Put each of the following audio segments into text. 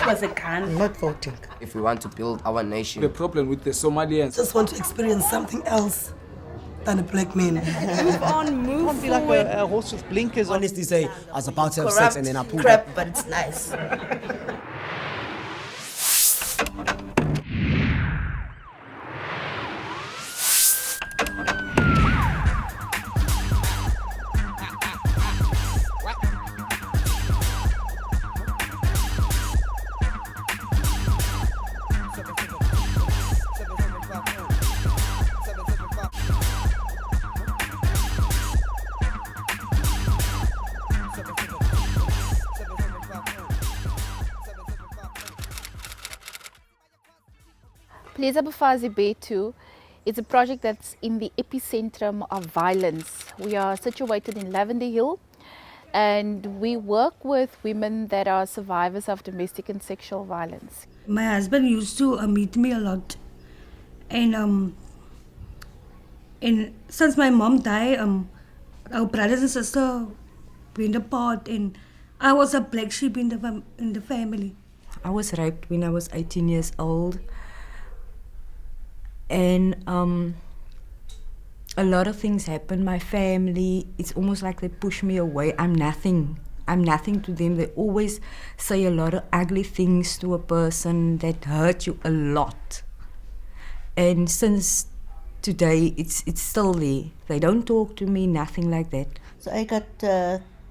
was a gun. I'm not voting. If we want to build our nation. The problem with the Somalians. Just want to experience something else than a black man. Move on, move Can't be like a horse with blinkers on. Honestly say, I was about to have sex and then I pulled crap, up. but it's nice. Plaza Bufazi Bay 2 is a project that's in the epicentrum of violence. We are situated in Lavender Hill and we work with women that are survivors of domestic and sexual violence. My husband used to meet me a lot, and since my mom died, our brothers and sisters went apart, and I was a black sheep in the family. I was raped when I was 18 years old, and a lot of things happened. My family, it's almost like they push me away. I'm nothing to them. They always say a lot of ugly things to a person that hurt you a lot. And since today, it's still there. They don't talk to me, nothing like that. So I got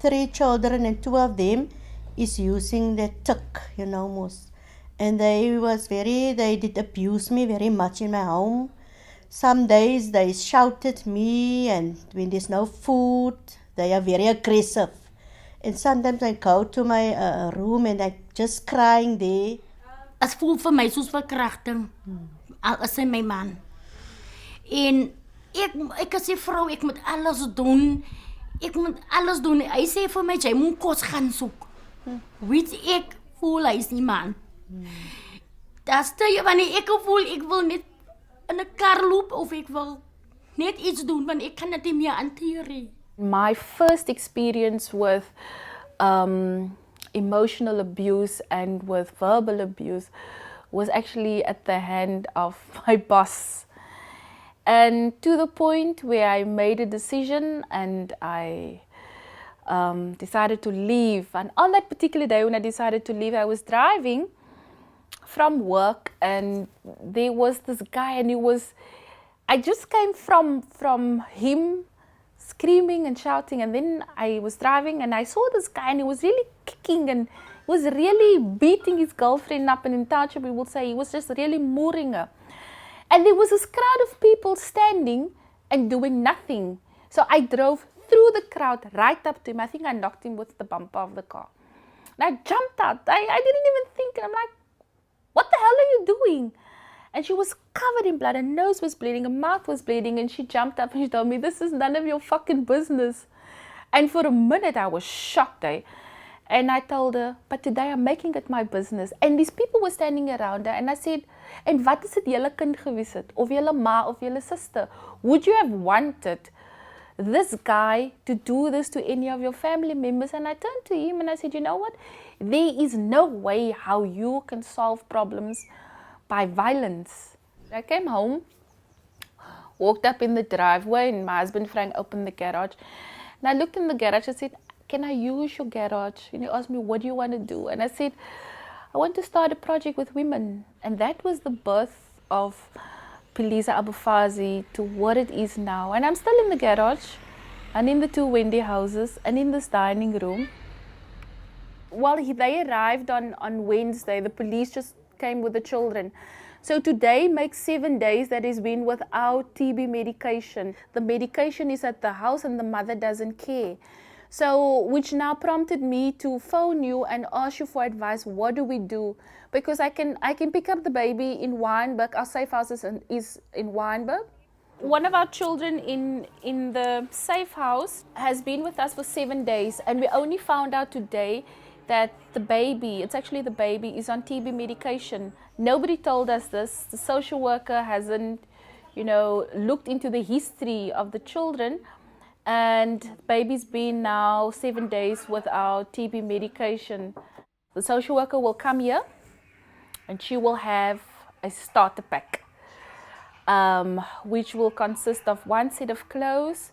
3 children and 2 of them is using the tick, most. And they did abuse me very much in my home. Some days they shout at me, and when there's no food, they are very aggressive. And sometimes I go to my room and I just crying there. As voel vir my soos verkrachting. Al is hy my man. En ek as 'n vrou, ek moet alles doen. Hy sê vir my jy moet kos gaan soek. Weet ek voel hy is nie man. Dat stel je wanneer ek wil net in 'n kar loop of ek wil net iets doen want ek kan dit nie meer hanteer. My first experience with emotional abuse and with verbal abuse was actually at the hand of my boss. And to the point where I made a decision and I decided to leave. And on that particular day when I decided to leave, I was driving from work and there was this guy, and I just came from him screaming and shouting, and then I was driving and I saw this guy and he was really kicking and was really beating his girlfriend up, and in township we would say he was just really mooring her. And there was this crowd of people standing and doing nothing. So I drove through the crowd right up to him. I think I knocked him with the bumper of the car. And I jumped out. I didn't even think. And I'm like, what the hell are you doing? And she was covered in blood. Her nose was bleeding. Her mouth was bleeding. And she jumped up and she told me, this is none of your fucking business. And for a minute, I was shocked. And I told her, but today I'm making it my business. And these people were standing around her. And I said, and wat is het julle kind gewees het? Of julle ma of julle sister? Would you have wanted this guy to do this to any of your family members? And I turned to him and I said, you know what? There is no way how you can solve problems by violence. I came home, walked up in the driveway, and my husband Frank opened the garage. And I looked in the garage and said, can I use your garage? And he asked me, what do you want to do? And I said, I want to start a project with women. And that was the birth of Plaza Bufazi to what it is now. And I'm still in the garage, and in the 2 Wendy houses, and in this dining room. Well, they arrived on Wednesday. The police just came with the children. So today makes 7 days that he's been without TB medication. The medication is at the house and the mother doesn't care. So, which now prompted me to phone you and ask you for advice. What do we do? Because I can pick up the baby in Wynberg. Our safe house is in Wynberg. One of our children in the safe house has been with us for 7 days, and we only found out today that the baby, it's actually the baby, is on TB medication. Nobody told us this. The social worker hasn't, looked into the history of the children. And baby's been now 7 days without TB medication. The social worker will come here and she will have a starter pack, which will consist of 1 set of clothes,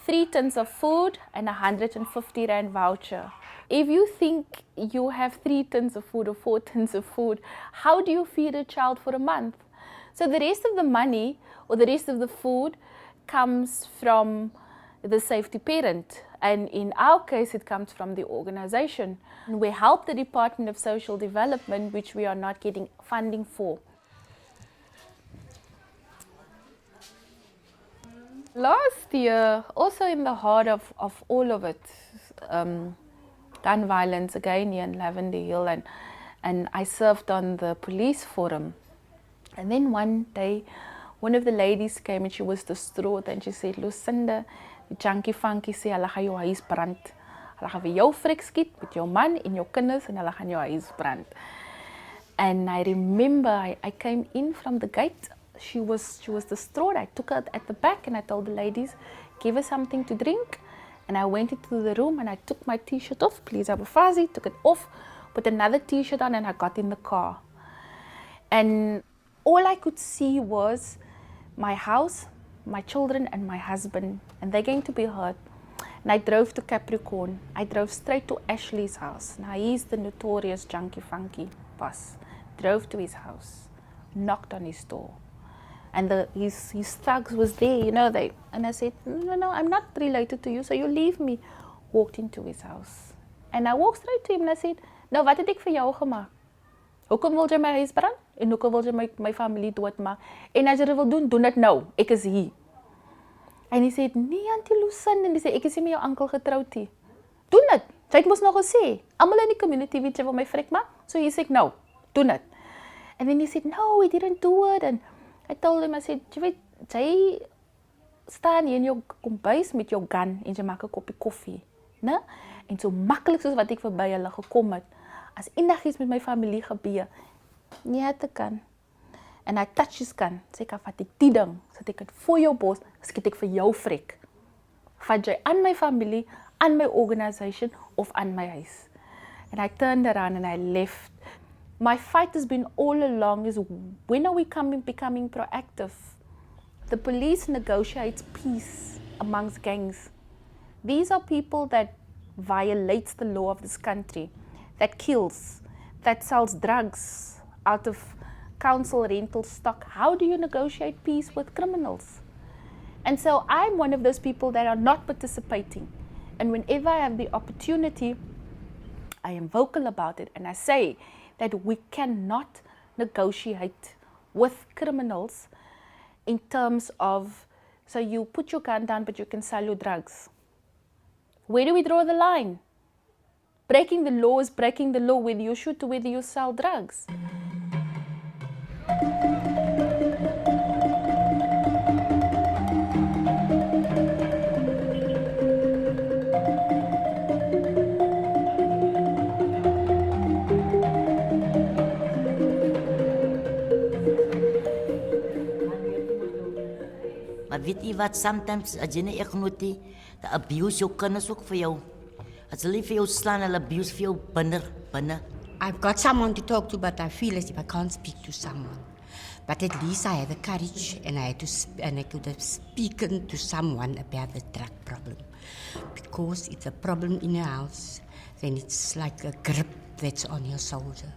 3 tins of food, and a 150 rand voucher. If you think you have 3 tins of food or 4 tins of food, how do you feed a child for a month? So the rest of the money or the rest of the food comes from the safety parent. And in our case, it comes from the organization. We help the Department of Social Development, which we are not getting funding for. Last year, also in the heart of all of it, gun violence again here in Lavender Hill, and I served on the police forum. And then one day, one of the ladies came and she was distraught and she said, Lucinda, die junkie funky sê, hulle gaan jou huis brand. Hulle gaan vir jou frik skiet met jou man en jou kinders en hulle gaan jou huis brand. And I remember I came in from the gate. She was distraught. I took her at the back and I told the ladies, give her something to drink. And I went into the room and I took my t-shirt off, please have a fuzzy, took it off, put another t-shirt on, and I got in the car. And all I could see was my house, my children and my husband, and they're going to be hurt. And I drove to Capricorn. I drove straight to Ashley's house. Now he's the notorious junkie funky boss. Drove to his house, knocked on his door. And his thugs was there, you know, and I said, no, I'm not related to you, so you leave me. Walked into his house. And I walked straight to him and I said, nou, wat het ek vir jou gemaak? Hoekom wil jy my huis brand? En hoekom wil jy my familie doodmaak? En as jy dit wil doen, doen dit nou. Ek is hier. En hy sê, nee, Auntie Lucinda. En hy sê, ek is nie met jou oom getrouwd hier. Doen dit. Sy het mos nog gesê, almal in die community weet jy wil my frik maak? So hy sê, nou, doen dit. And then he said, no, he didn't do it. And I told him, I said, jy weet, jy staan hier in jou kombuis met jou gun en jy maak 'n koppie koffie, né? En so maklik soos wat ek verby hulle gekom het, as enigiets met my familie gebeur, nie het te kan. And I touch his gun, sê ek, vat ek die ding, sit ek het voor jou bos, skiet ek vir jou frik. Vat jy aan my familie, aan my organization, of aan my huis. And I turned around and I left. My fight has been all along is, when are we becoming proactive? The police negotiates peace amongst gangs. These are people that violates the law of this country, that kills, that sells drugs out of council rental stock. How do you negotiate peace with criminals? And so I'm one of those people that are not participating. And whenever I have the opportunity, I am vocal about it and I say that we cannot negotiate with criminals in terms of, so you put your gun down but you can sell your drugs. Where do we draw the line? Breaking the law is breaking the law, whether you shoot or whether you sell drugs. Maar weet jy wat, sometimes as jy nie ek genoot die abuse jou kinders ook vir jou. As hulle vir jou slaan, hulle abuse vir jou binne. I've got someone to talk to, but I feel as if I can't speak to someone. But at least I have the courage and I could have spoken to someone about the drug problem. Because it's a problem in a house, then it's like a grip that's on your shoulder.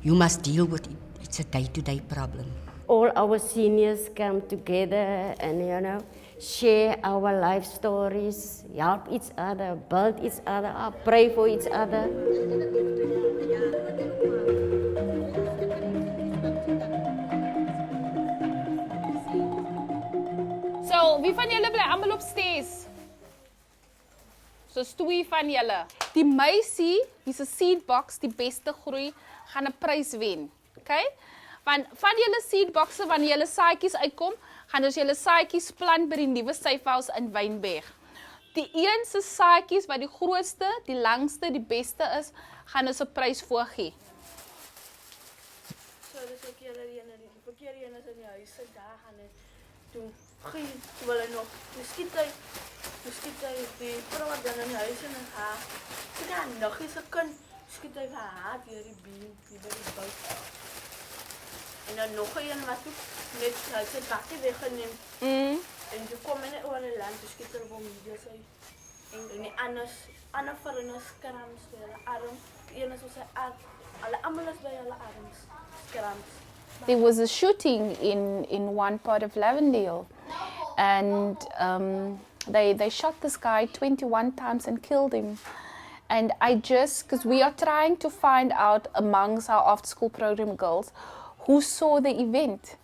You must deal with it. It's a day-to-day problem. All our seniors come together and, share our life stories, help each other, build each other up, pray for each other. So, wie van julle bly almal op steeds? So, 2 van julle. Die meisie wie se seedbox die beste groei, gaan 'n prys wen. Okay? Van julle seedboxe, wanneer julle saadjies uitkom, gaan dus julle saadjies plant by die nuwe syfhuis in Wynberg. Die een se saadjies wat die grootste, die langste, die beste is, gaan ons 'n prys voorgee. So dis ook die verkeerde een is in die huis, daar gaan dit toe wil hy nog, toe skiet hy die vrou wat dan in die huis en haar, so dan nog eens 'n kind, skiet hy vir haar deur die been, die by die buik. En dan nog een wat ook net sy bakkie weggeneem. En toe kom hy net oor die land, toe skiet er op hom video's uit. En die ander foreigners skrams by hulle arm. Die een is op sy arm. Almal is by hulle arms. Skrams. There was a shooting in one part of Lavender, and they shot this guy 21 times and killed him. And because we are trying to find out amongst our after-school program girls who saw the event.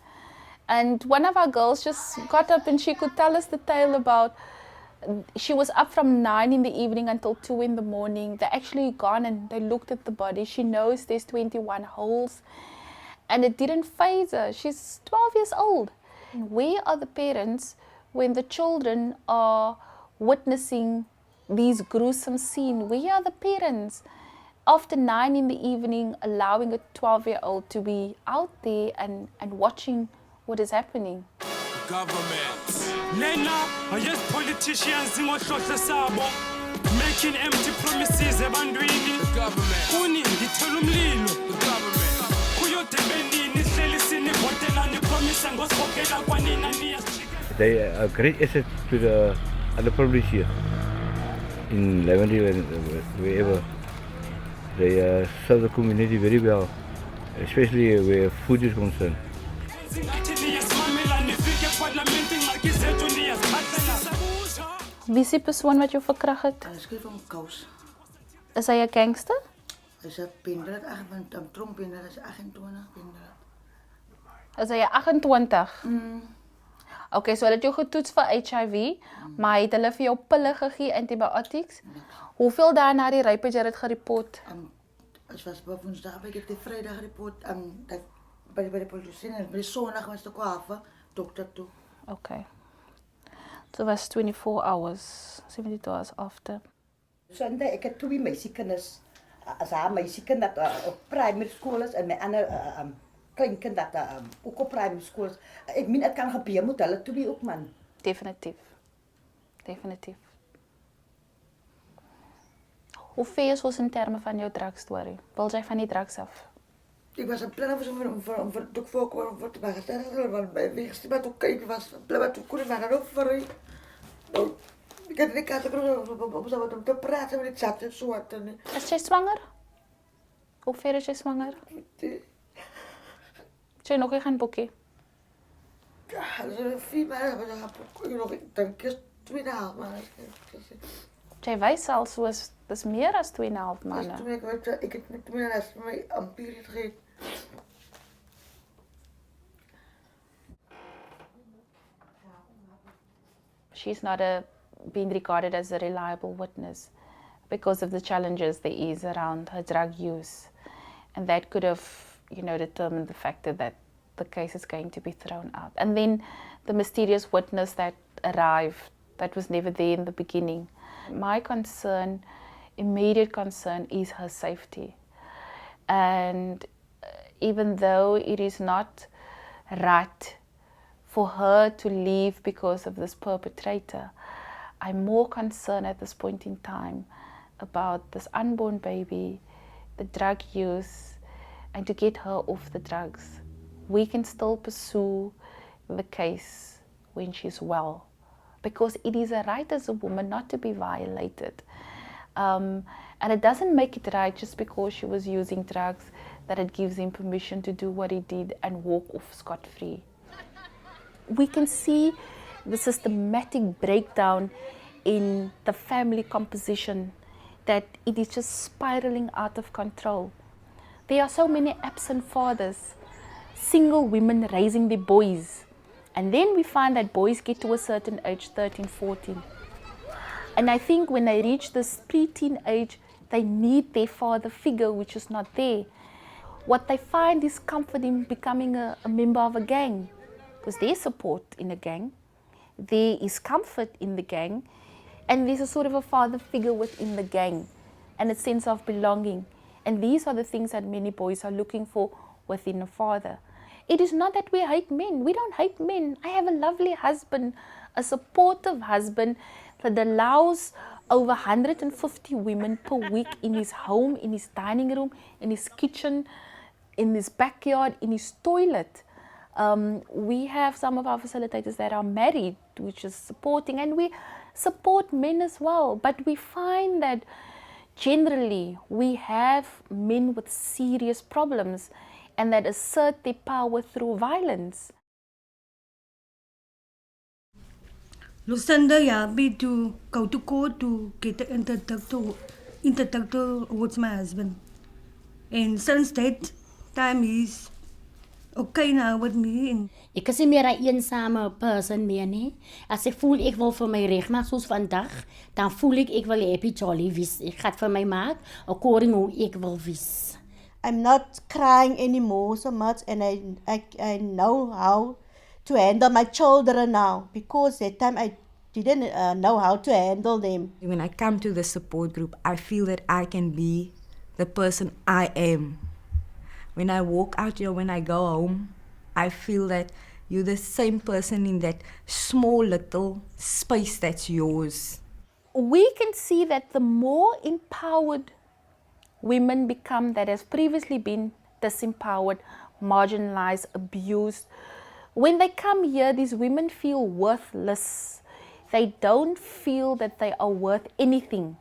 And one of our girls just got up and she could tell us the tale about, she was up from 9 in the evening until 2 in the morning. They actually gone and they looked at the body. She knows there's 21 holes. And it didn't faze her. She's 12 years old. Where are the parents when the children are witnessing these gruesome scenes? Where are the parents after 9 in the evening allowing a 12-year-old to be out there and watching what is happening? Government. Nena, yes, politicians making empty promises. The government. Kuni, the government. They are a great asset to the other problems here in Lavender and wherever. They serve the community very well, especially where food is concerned. Wie is die persoon wat jou verkragt het? Hij schreef om kous. Is hy 'n gangster? Hij is een pinderig, een trompinderig, hij is 28 pinderig. Is hy 28? Okay, so dat jy getoets vir HIV, maar hy het hulle vir jou pille gegee, antibiotics. Hoeveel dae na die rape het jy dit gereport? Het was op woensdag, ik heb die vrijdag gereport bij de politie en bij de zondag was de kwaven, dokter toe. Okay. So it was 24 hours, 72 hours after. Sunday, ik heb 2 meisiekinders. As haar meisiekind dat op primary school is en my ander kleinkind dat ook op primary school is. Ek meen, het kan gebeur met hulle 2 ook, man. Definitief. Definitief. Hoe ver is ons in termen van jouw drugstory? Wil jij van die drugs af? Ik was een plan om te voorkomen voor te bagatelliseren, want bij wegens wat ook kijken was, wat ook kunnen maar ook voor u. Ik had niet om te praten met het zat en zo. Is jij zwanger? Hoe ver is jij zwanger? Is jij nog gaan boeken? Ja, dat is 4 maanden, maar dan ga ik nog, ik denk eerst 2,5 maanden. Jy weet al, dis meer as 2,5 maande. Ik heb met meer as my amper gegee. She's not being regarded as a reliable witness because of the challenges there is around her drug use. And that could have, determined the factor that the case is going to be thrown out. And then the mysterious witness that arrived, that was never there in the beginning. My immediate concern is her safety. And even though it is not right for her to leave because of this perpetrator, I'm more concerned at this point in time about this unborn baby, the drug use, and to get her off the drugs. We can still pursue the case when she's well, because it is a right as a woman not to be violated. And it doesn't make it right just because she was using drugs that it gives him permission to do what he did and walk off scot-free. We can see the systematic breakdown in the family composition, that it is just spiraling out of control. There are so many absent fathers, single women raising their boys. And then we find that boys get to a certain age, 13, 14. And I think when they reach this preteen age, they need their father figure, which is not there. What they find is comfort in becoming a member of a gang, because there's support in a gang, there is comfort in the gang, and there's a sort of a father figure within the gang, and a sense of belonging. And these are the things that many boys are looking for within a father. It is not that we hate men. We don't hate men. I have a lovely husband, a supportive husband that allows over 150 women per week in his home, in his dining room, in his kitchen, in his backyard, in his toilet. We have some of our facilitators that are married, which is supporting, and we support men as well. But we find that generally we have men with serious problems and that assert their power through violence. Lucinda asked me to go to court to get an interpreter towards my husband. And since that time, he's okay now with me. And Ek is nie meer 'n eensame person meer nie. As ek voel ek wil vir my reg maak soos vandag, dan voel ek wil happy jolly wees. Ek gaan vir my maak according hoe ek wil wees. I'm not crying anymore so much, and I know how to handle my children now, because that time I didn't know how to handle them. When I come to the support group, I feel that I can be the person I am. When I walk out here, when I go home, I feel that you're the same person in that small little space that's yours. We can see that the more empowered women become that has previously been disempowered, marginalized, abused, when they come here, these women feel worthless. They don't feel that they are worth anything.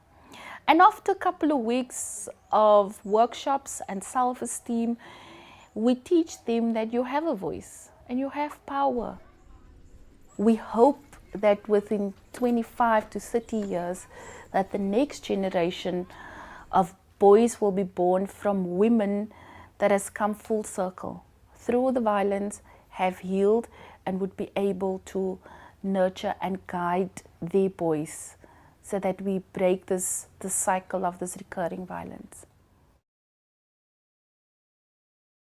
And after a couple of weeks of workshops and self-esteem, we teach them that you have a voice and you have power. We hope that within 25 to 30 years, that the next generation of boys will be born from women that has come full circle through the violence, have healed, and would be able to nurture and guide their boys so that we break the cycle of this recurring violence.